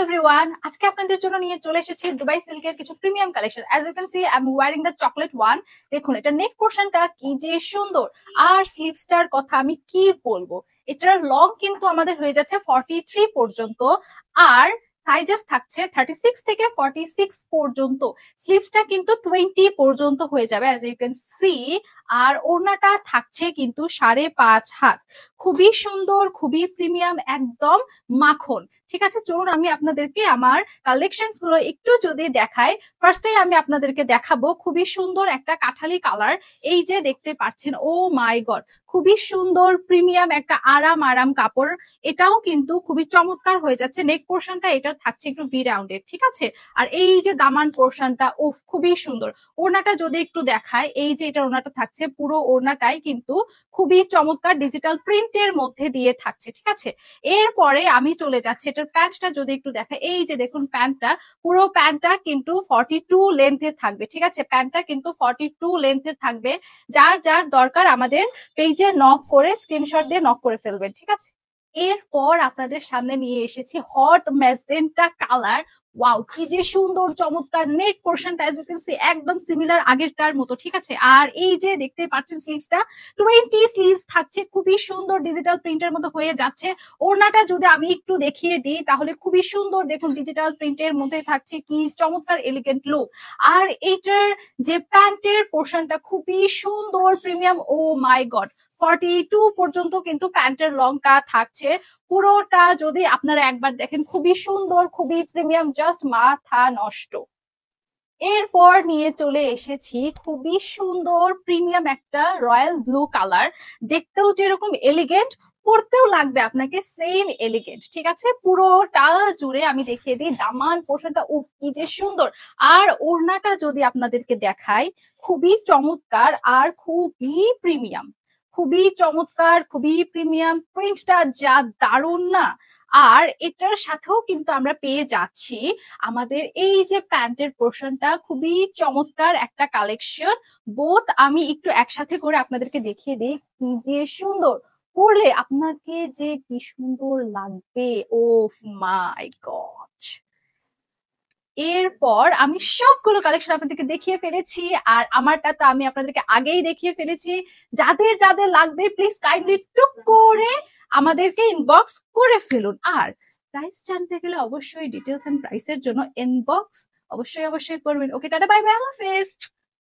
everyone, আজকে আপনাদের জন্য নিয়ে চলে এসেছি দুবাই সিল্কের কিছু premium collection. as you can see I'm wearing the chocolate one। দেখুন এটা নেক পোরশনটা কি যে সুন্দর, আর স্লিভসটার কথা আমি কি বলবো। এটার লং কিন্তু আমাদের হয়ে যাচ্ছে 43 পর্যন্ত, আর সাইজেস থাকছে 36 থেকে 46 পর্যন্ত। স্লিভসটা কিন্তু 20 পর্যন্ত হয়ে যাবে as you can see। আর ওড়নাটা থাকছে কিন্তু 5.5 হাত। খুবই সুন্দর, খুবই প্রিমিয়াম, একদম মাখন। ঠিক আছে, চলুন আমি আপনাদেরকে আমার কালেকশনস গুলো একটু যদি দেখাই। ফার্স্টে আমি আপনাদেরকে দেখাবো খুবই সুন্দর একটা কাঠালি কালার। এই যে দেখতে পাচ্ছেন, ও মাই গড, খুবই সুন্দর প্রিমিয়াম একটা আরাম কাপড়। এটাও কিন্তু খুবই চমৎকার হয়ে যাচ্ছে। নেক পোর্শনটা এটা থাকছে একটু ভি রাউন্ডেড, ঠিক আছে। আর এই যে দামান পোর্শনটা, উফ, খুবই সুন্দর। ওড়নাটা যদি একটু দেখায়, এই যে এটা ওড়নাটা থাকছে, পুরো ওড়নাটাই কিন্তু খুবই চমৎকার ডিজিটাল প্রিন্টের মধ্যে দিয়ে থাকছে, ঠিক আছে। এরপরে আমি চলে যাচ্ছি এটার প্যান্টটা যদি একটু দেখাই। এই যে দেখুন প্যান্টটা, পুরো প্যান্টটা কিন্তু 42 লেন্থের থাকবে, ঠিক আছে। প্যান্টটা কিন্তু 42 লেন্থের থাকবে। যার যার দরকার আমাদের পেজে নক করে স্ক্রিনশট দিয়ে নক করে ফেলবেন, ঠিক আছে। এরপর আপনাদের সামনে নিয়ে এসেছি হট ম্যাজেন্টা কালার। ওয়াও, কি যে সুন্দর চমৎকার। নেক পোর্শনটা এজ ইউ ক্যান সি একদম সিমিলার আগেরটার মতো, ঠিক আছে। আর এই যে দেখতে পাচ্ছেন স্লিভসটা 20 স্লিভস থাকছে, খুবই সুন্দর ডিজিটাল প্রিন্টের মতো হয়ে যাচ্ছে। ওড়নাটা যদি আমি একটু দেখিয়ে দিই তাহলে খুবই সুন্দর, দেখুন ডিজিটাল প্রিন্টের মধ্যে থাকছে, কি চমৎকার এলিগেন্ট লুক। আর এইটার যে প্যান্টের পোর্শনটা খুবই সুন্দর প্রিমিয়াম, ও মাই গড, 42 পর্যন্ত কিন্তু প্যান্টের লংটা থাকছে। পুরোটা যদি আপনারা একবার দেখেন, খুবই সুন্দর, খুবই প্রিমিয়াম, জাস্ট মাথা নষ্ট। এরপর নিয়ে চলে এসেছি খুবই সুন্দর প্রিমিয়াম একটা রয়্যাল ব্লু কালার। দেখতেও যেরকম এলিগেন্ট, পরতেও লাগবে আপনাকে সেম এলিগেন্ট, ঠিক আছে। পুরোটা জুড়ে আমি দেখিয়ে দিই দামান পোর্শনটা, উফ, কি যে সুন্দর। আর ওড়নাটা যদি আপনাদেরকে দেখাই, খুবই চমৎকার আর খুবই প্রিমিয়াম, খুবই চমৎকার, খুবই প্রিমিয়াম। প্রিন্টটা যা দারুণ না। আর এটার সাথেও কিন্তু আমরা পেয়ে যাচ্ছি আমাদের এই যে প্যান্টের পোর্শনটা, খুবই চমৎকার একটা কালেকশন। বোথ আমি একটু একসাথে করে আপনাদেরকে দেখিয়ে দিই, কি যে সুন্দর। পরলে আপনাকে যে কি সুন্দর লাগবে, ও মাই গড। এরপর আমি সবগুলো কালেকশন আপনাদেরকে দেখিয়ে ফেলেছি, আর আমারটা তো আমি আপনাদেরকে আগেই দেখিয়ে ফেলেছি। যাদের যাদের লাগবে প্লিজ কাইন্ডলি টুক করে আমাদেরকে ইনবক্স করে ফেলুন। আর প্রাইস জানতে গেলে অবশ্যই ডিটেলস এন্ড প্রাইসের জন্য ইনবক্স অবশ্যই করবেন। ওকে, টাটা, বাই বাই, আল্লাহ হাফেজ।